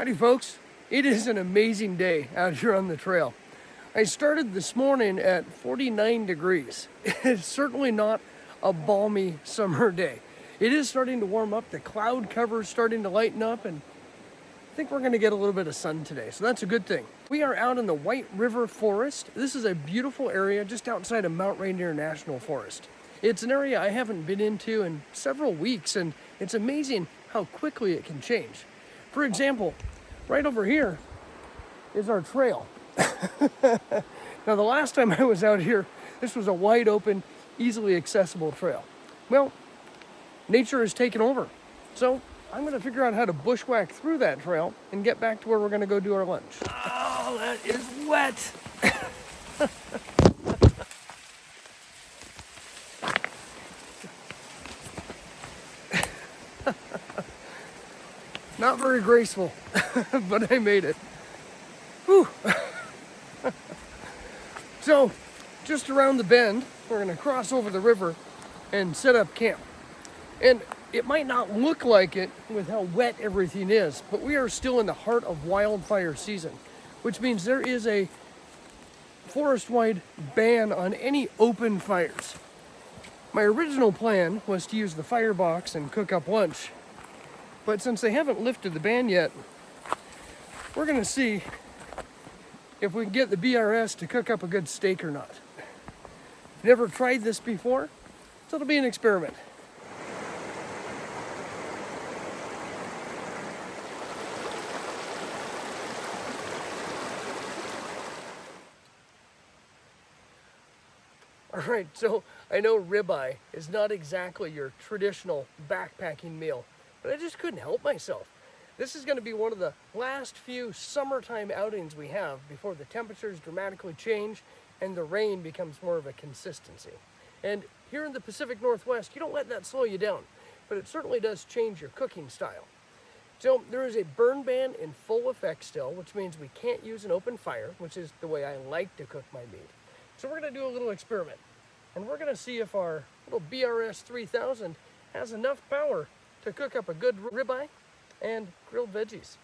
Howdy folks, it is an amazing day out here on the trail. I started this morning at 49 degrees. It's certainly not a balmy summer day. It is starting to warm up, the cloud cover is starting to lighten up, and I think we're going to get a little bit of sun today, so that's a good thing. We are out in the White River Forest. This is a beautiful area just outside of Mount Rainier National Forest. It's an area I haven't been into in several weeks, and it's amazing how quickly it can change. For example, right over here is our trail. Now, the last time I was out here, this was a wide open, easily accessible trail. Well, nature has taken over. So I'm going to figure out how to bushwhack through that trail and get back to where we're going to go do our lunch. Oh, that is wet. Not very graceful, but I made it. Whew. So, just around the bend, we're going to cross over the river and set up camp. And it might not look like it with how wet everything is, but we are still in the heart of wildfire season, which means there is a forest-wide ban on any open fires. My original plan was to use the firebox and cook up lunch, but since they haven't lifted the ban yet, we're going to see if we can get the BRS to cook up a good steak or not. Never tried this before, so it'll be an experiment. All right, so I know ribeye is not exactly your traditional backpacking meal, but I just couldn't help myself. This is going to be one of the last few summertime outings we have before the temperatures dramatically change and the rain becomes more of a consistency. And here in the Pacific Northwest, you don't let that slow you down, but it certainly does change your cooking style. So there is a burn ban in full effect still, which means we can't use an open fire, which is the way I like to cook my meat. So we're going to do a little experiment, and we're going to see if our little BRS 3000 has enough power to cook up a good ribeye and grilled veggies.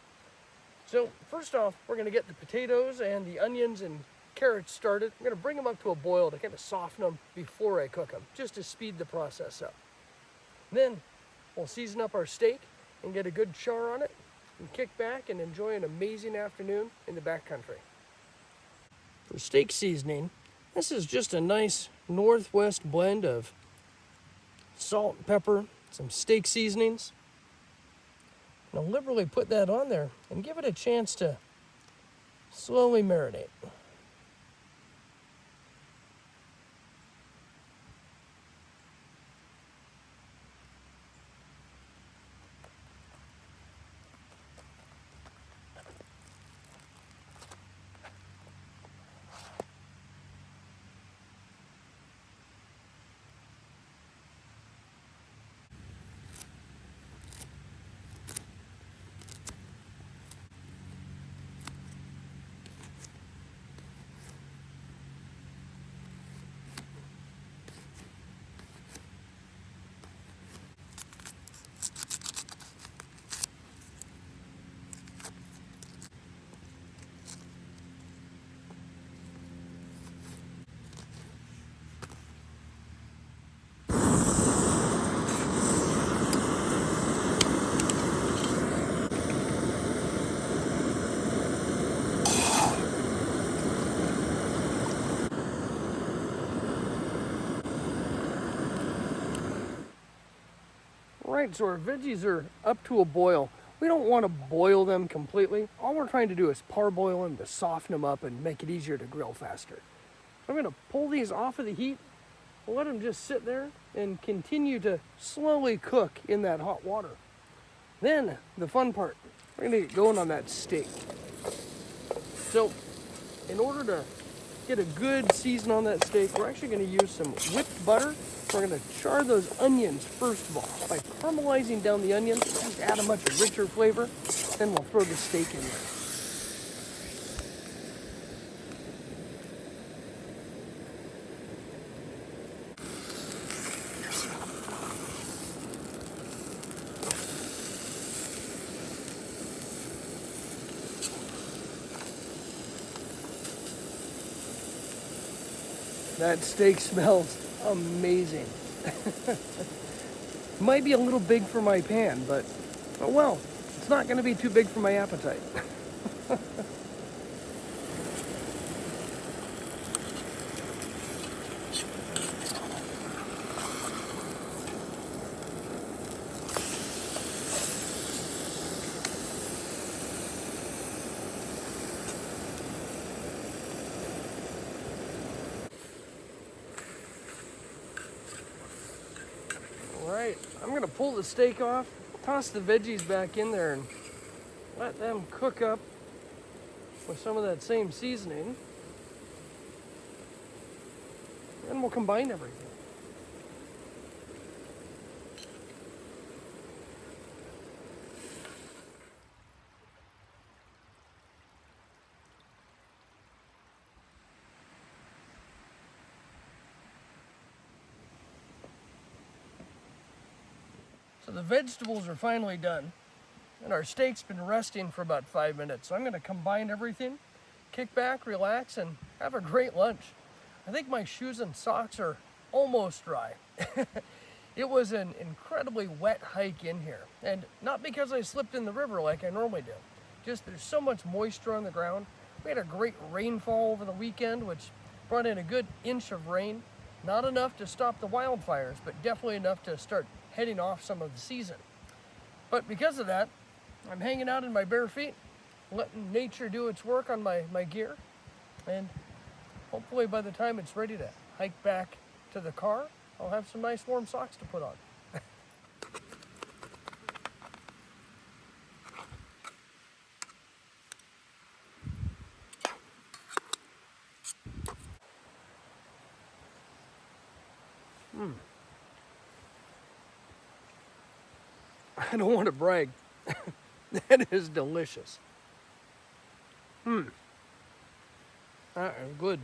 So first off, we're going to get the potatoes and the onions and carrots started. I'm going to bring them up to a boil to kind of soften them before I cook them, just to speed the process up. Then we'll season up our steak and get a good char on it and kick back and enjoy an amazing afternoon in the backcountry. For steak seasoning, this is just a nice Northwest blend of salt and pepper, some steak seasonings. And I'll liberally put that on there and give it a chance to slowly marinate. Right, so our veggies are up to a boil. We don't want to boil them completely. All we're trying to do is parboil them to soften them up and make it easier to grill faster. I'm going to pull these off of the heat, let them just sit there and continue to slowly cook in that hot water. Then, the fun part, we're going to get going on that steak. So, in order to get a good season on that steak, we're actually going to use some whipped butter. We're going to char those onions first of all. By caramelizing down the onions, just add a much richer flavor. Then we'll throw the steak in there. That steak smells amazing. Might be a little big for my pan, but oh well, it's not going to be too big for my appetite. Alright, I'm going to pull the steak off, toss the veggies back in there, and let them cook up with some of that same seasoning. And we'll combine everything. So the vegetables are finally done, and our steak's been resting for about 5 minutes. So I'm going to combine everything, kick back, relax, and have a great lunch. I think my shoes and socks are almost dry. It was an incredibly wet hike in here, and not because I slipped in the river like I normally do. Just there's so much moisture on the ground. We had a great rainfall over the weekend, which brought in a good inch of rain. Not enough to stop the wildfires, but definitely enough to start heading off some of the season. But because of that, I'm hanging out in my bare feet, letting nature do its work on my gear, and hopefully by the time it's ready to hike back to the car, I'll have some nice warm socks to put on. I don't want to brag. That is delicious. That is good.